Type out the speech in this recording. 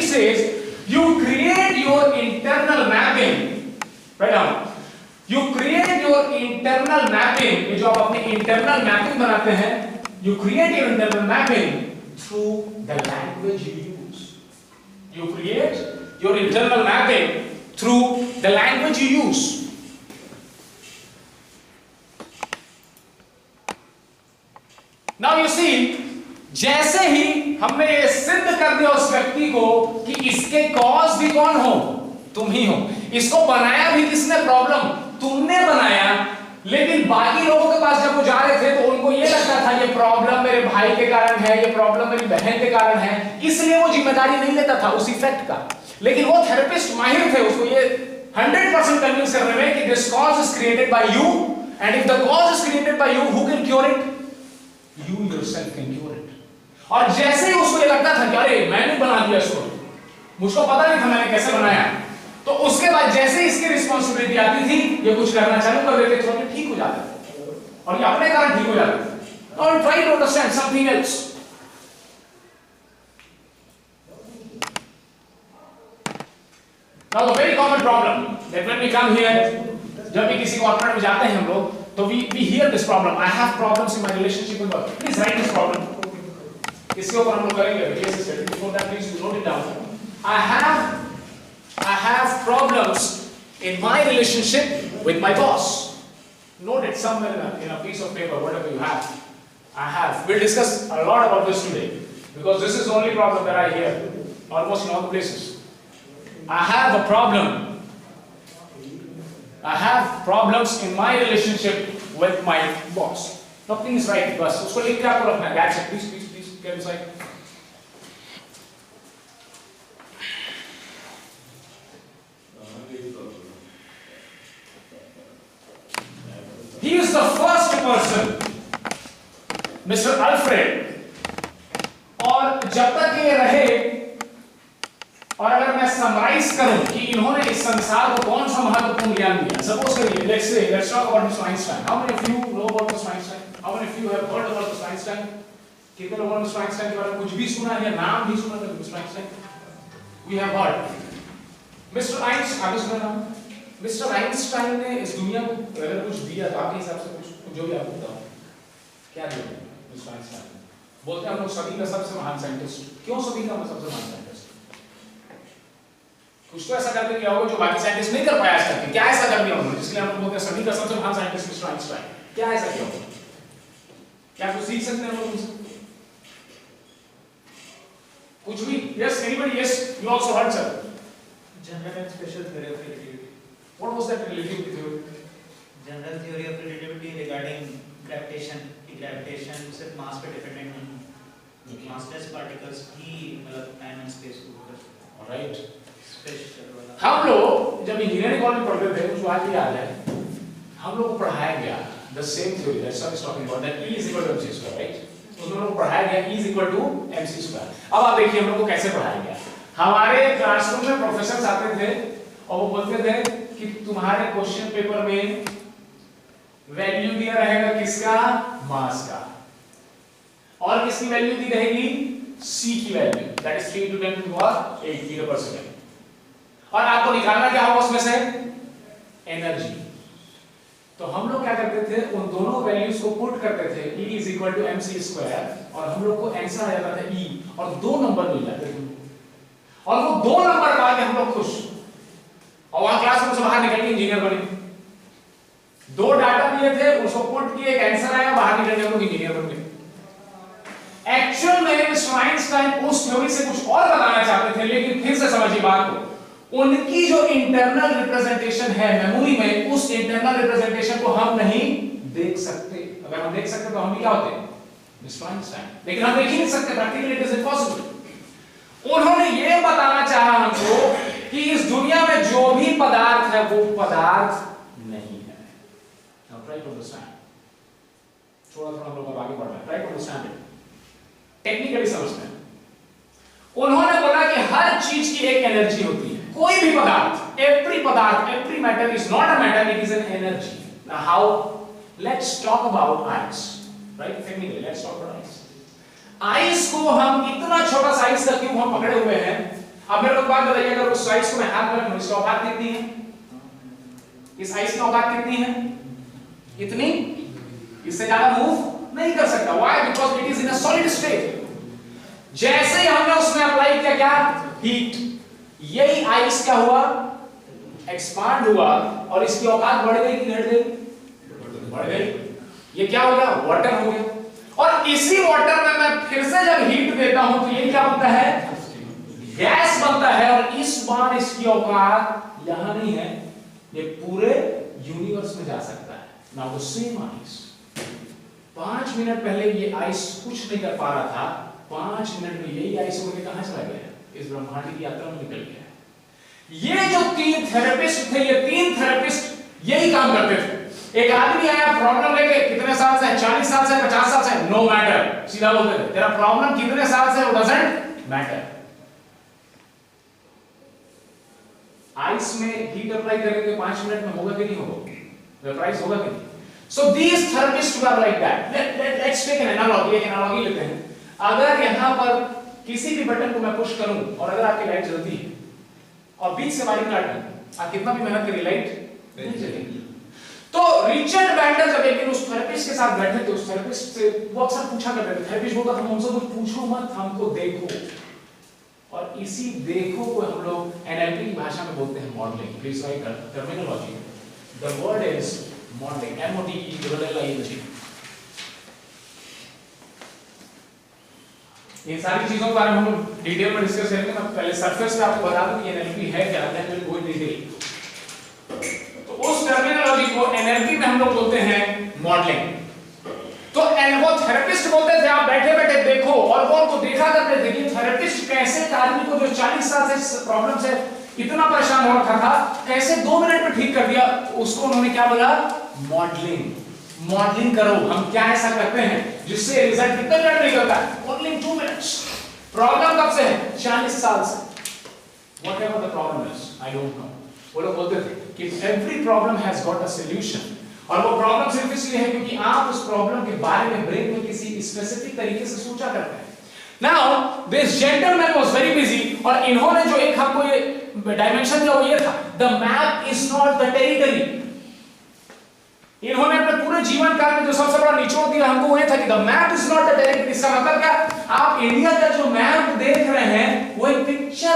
says you create your internal mapping. Right now you create your internal mapping, ये जो आप अपने internal mapping बनाते हैं, you create your internal mapping through the language you use. You create your internal mapping through the language you use. Now you see, जैसे ही हमने ये सिद्ध कर दिया उस व्यक्ति को कि इसके कॉज भी कौन हो, तुम ही हो, इसको बनाया भी किसने, प्रॉब्लम तुमने बनाया, लेकिन बाकी लोगों के पास जब वो जा रहे थे तो उनको ये लगता था ये प्रॉब्लम मेरे भाई के कारण है, ये प्रॉब्लम मेरी बहन के कारण है, इसलिए वो जिम्मेदारी नहीं लेता था उस इफेक्ट का। लेकिन वो थेरेपिस्ट माहिर थे उसको ये 100% कन्विंस करने में कि this cause is created by you, and if the cause is created by you, who can cure it? You yourself can cure it. और जैसे ही उसको ये लगता था कि अरे मैंने बना दिया इसको, मुझको पता नहीं था मैंने कैसे बनाया, तो उसके बाद जैसे ही इसकी रिस्पांसिबिलिटी आती थी, ये कुछ करना चालू कर देते थे, तो ठीक हो जाता था, और ये अपने कारण ठीक हो जाता था। Now try to understand something else. Now the very common problem that when we come here, जब भी किसी कॉर्पोरेट में जाते हैं हम लोग, तो we hear this problem. I have problems in my relationship with work. Please write this problem. इसके ऊपर हम लोग करेंगे case study. Before that, please note it down. I have problems in my relationship with my boss. Note it somewhere in a piece of paper, whatever you have. I have. We'll discuss a lot about this today because this is the only problem that I hear almost in all the places. I have a problem. I have problems in my relationship with my boss. Now please write बस उसको लिख के आपको रखना है। That's it. Please get inside. He is the first person, Mr. Alfred. और जब तक ये रहे, और अगर मैं समराइज करूं कि इन्होंने इस संसार को कौन सा महत्वपूर्ण ज्ञान दिया, सपोज करिए let's talk about Mr. Einstein. How many of you know about Mr. Einstein? How many of you have heard about Mr. Einstein? कितने लोगों ने Mr. Einstein के बारे में कुछ भी सुना है या नाम भी सुना है Mr. Einstein? We have heard. Mr. Einstein, आगे सुना नाम? Mr. Einstein ने इस दुनिया को अगर कुछ दिया तो आपके हिसाब से कुछ जो भी आपको बताओ क्या दिया Mr. Einstein? बोलते हैं हम लोग सभी का सबसे महान साइंटिस्ट। क्यों सभी का सबसे महान साइंटिस्ट? कुछ तो ऐसा करके किया होगा जो बाकी साइंटिस्ट नहीं कर पाया आज तक। क्या ऐसा कर दिया उन्होंने जिसलिए हम लोग बोलते हैं सभी का सबसे महान साइंटिस्ट मिस्टर आइंस्टाइन? क्या ऐसा किया होगा? क्या कुछ सीख सकते हैं हम लोग उनसे? कुछ भी? Yes, anybody? Yes, you also heard, sir. General and special theory of relativity. What was that relativity theory? General theory of relativity regarding gravitation. Gravitation सिर्फ मास पे डिपेंडेंट नहीं, massless particles ही मतलब टाइम एंड स्पेस को होकर। Alright. हम लोग जब engineering college में पढ़ते थे मुझे आज याद है हम लोग को पढ़ाया गया the same theory that sir is talking about, that E is equal to mc square, right? उसमें लोगों को पढ़ाया गया E is equal to mc square। अब आप देखिए हम लोग को कैसे पढ़ाया गया। हमारे क्लासरूम में प्रोफेसर आते थे और वो बोलते थे कि तुम्हारे क्वेश्चन पेपर में वैल्यू दिया रहेगा किसका, मास का, और किसकी वैल्यू दी रहेगी, c की value, that is 3 into 10 to the power 8 metre पर सेकंड, और आपको निकालना क्या होगा उसमें से, एनर्जी। तो हम लोग क्या करते थे, उन दोनों वैल्यूज को पुट करते थे, E is equal to mc square, और हम लोग को आंसर आ जाता था E, और 2 नंबर मिल जाते थे, और वो 2 नंबर पा के हम लोग खुश, और वहां क्लासरूम से बाहर निकल के इंजीनियर बने। 2 डाटा दिए थे, उसको पुट किए, एक आंसर आया, बाहर निकल के हम लोग इंजीनियर बन गए। एक्चुअल में मिस्टर आइंस्टाइन उस थ्योरी से कुछ और बताना चाहते थे, लेकिन फिर से समझिए बात को, उनकी जो इंटरनल रिप्रेजेंटेशन है मेमोरी में, उस इंटरनल रिप्रेजेंटेशन को हम नहीं देख सकते। अगर हम देख सकते तो हम भी क्या होते, मिस्टर आइंस्टाइन, लेकिन हम देख ही नहीं सकते, प्रैक्टिकली इट इज इम्पॉसिबल। उन्होंने ये बताना चाहा हमको कि इस दुनिया में जो भी पदार्थ है वो पदार्थ नहीं है। नाउ ट्राई टू अंडरस्टैंड, थोड़ा हम लोग आगे बढ़ रहे हैं, try to understand it, technically समझते हैं। उन्होंने बोला कि हर चीज की एक एनर्जी होती है, कोई भी पदार्थ, every matter is not a matter, it is an energy. Now how? Let's talk about ice, right? Technically, let's talk about ice. Ice को हम इतना छोटा सा आइस का क्यूब हम पकड़े हुए हैं। अब मेरे को बात बताइए, अगर उस आइस को मैं हाथ में रखूं, इसका औकात कितनी है? इस आइस की औकात कितनी है? इतनी, इससे ज्यादा मूव नहीं कर सकता। Why? Because it is in a solid state. जैसे ही हमने उसमें अप्लाई किया क्या? हीट। यही आइस क्या हुआ? एक्सपांड हुआ और इसकी औकात बढ़ गई कि घट गई? बढ़ गई। ये क्या हो गया? वाटर हो गया। और इसी वाटर में मैं फिर से जब हीट देता हूं तो ये क्या बनता है? गैस बनता है। और इस बार इसकी औकात यहां नहीं है, ये पूरे यूनिवर्स में जा सकता है। Now the same ice, 5 minute पहले ये आइस कुछ नहीं कर पा रहा था, 5 मिनट में यही आइस उड़ के कहां चला गया? इस ब्रह्मांड की यात्रा में निकल गया। ये जो 3 थेरेपिस्ट थे, ये 3 थेरेपिस्ट यही काम करते थे। एक आदमी आया प्रॉब्लम लेके, कितने साल से? 40 साल से, 50 साल से, नो मैटर, सीधा बोलते थे तेरा प्रॉब्लम कितने साल से, वो डजंट मैटर। आइस में हीट अप्लाई करेंगे 5 मिनट में, होगा कि नहीं होगा? वेपराइज होगा कि नहीं? So these therapist were like that. Let's take an analogy. एक एनालॉजी लेते हैं। अगर यहां पर किसी भी बटन को मैं पुश करूं और अगर आपकी लाइट जलती है और बीच से वायरिंग काट दूं, आप कितना भी मेहनत करिए लाइट नहीं जलेगी। तो रिचर्ड बैंडर जब एक दिन उस थेरेपिस्ट के साथ बैठे थे, उस थेरेपिस्ट से वो अक्सर पूछा करते थे, थेरेपिस्ट बोलता था हमसे कुछ पूछो मत, हमको देखो। और इसी देखो को हम लोग एनएलपी की भाषा में बोलते हैं modelling. Please right terminology. The word is modelling, MODELING। इन सारी चीजों के बारे में हम लोग डिटेल में डिस्कस करेंगे। मैं पहले सरफेस पे आपको बता दूं कि एनएलपी है क्या, then will go in detail. तो उस टर्मिनोलॉजी को एनएलपी में हम लोग बोलते हैं मॉडलिंग। तो वो थेरेपिस्ट बोलते थे आप बैठे बैठे देखो, और वो उनको देखा करते थे कि थेरेपिस्ट कैसे आदमी को जो 40 साल से प्रॉब्लम से इतना परेशान हो रखा था, कैसे 2 मिनट में ठीक कर दिया। उसको उन्होंने क्या बोला? मॉडलिंग। मॉडलिंग करो, हम क्या ऐसा करते हैं जिससे रिजल्ट कितना मिनट नहीं करता, ओनली 2 मिनट्स। प्रॉब्लम कब से है? 40 साल से। Whatever the problem is, I don't know. वो लोग बोलते थे कि every problem has got a solution, और वो प्रॉब्लम सिर्फ इसलिए है क्योंकि आप उस प्रॉब्लम के बारे में ब्रेन में किसी स्पेसिफिक तरीके से सोचा करते हैं। Now this gentleman was very busy, और इन्होंने जो एक हमको ये डायमेंशन दिया वो ये था, the map is not the territory। इन्होंने अपने पूरे जीवन काल में जो सबसे बड़ा निचोड़ दिया हमको वो ये था कि the map is not the territory। इसका मतलब क्या? आप इंडिया का जो मैप देख रहे हैं वो एक पिक्चर